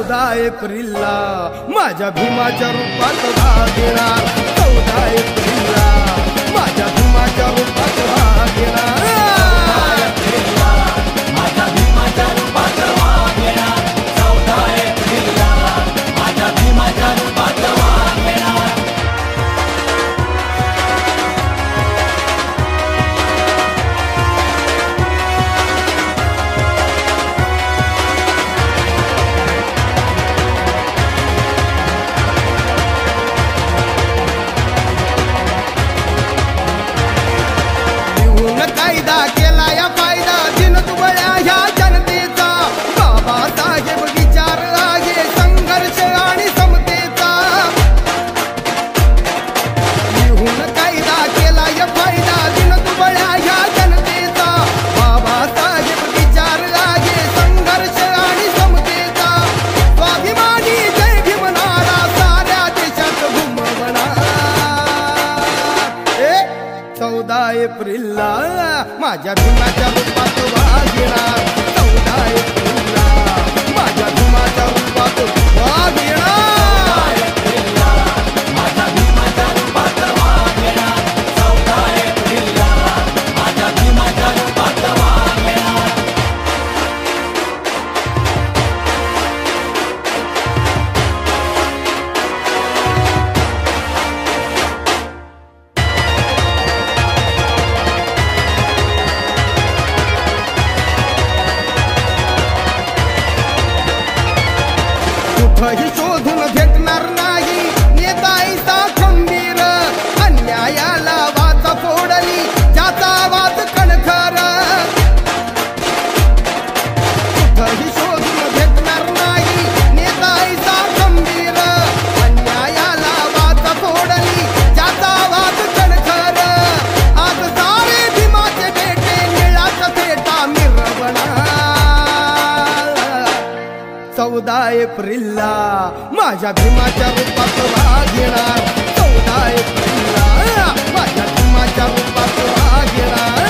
14 एप्रिलला माझ्या भीमाच्या रूपात भाग घेणार 14 एप्रिलला माझ्या भीमाच्या रूपात भाग घेणार कायदा केला या फायदा दिन दुबळ्या ह्या जनतेचा बाबासाहेब विचार आहे संघर्ष आणि समतेचा लिहून कायदा केला या फायदा दिन दुबळ्या ह्या जनतेचा बाबासाहेब विचार आहे संघर्ष आणि समतेचा स्वाभिमानी जय भीम नारा साऱ्या देशात घुमवणार 14 एप्रिलला माझ्या भीमाच्या रूपात भाग घेणार 14 एप्रिलला माझ्या भीमाच्या रूपात भाग घेणार कुठंही शोधून भेटणार नाही नेता ऐसा खंबीर अन्यायाला वाचा फोडली ज्याचा आवाज कणखर कुठंही शोधून भेटणार नाही नेता ऐसा खंबीर अन्यायाला वाचा फोडली ज्याचा आवाज कणखर आज सारे भीमाचे बेटे निळाचा फेटा मिरवणार 14 एप्रिलला माझ्या भीमाच्या रूपात भाग घेणार 14 एप्रिलला माझ्या भीमाच्या रूपात भाग घेणार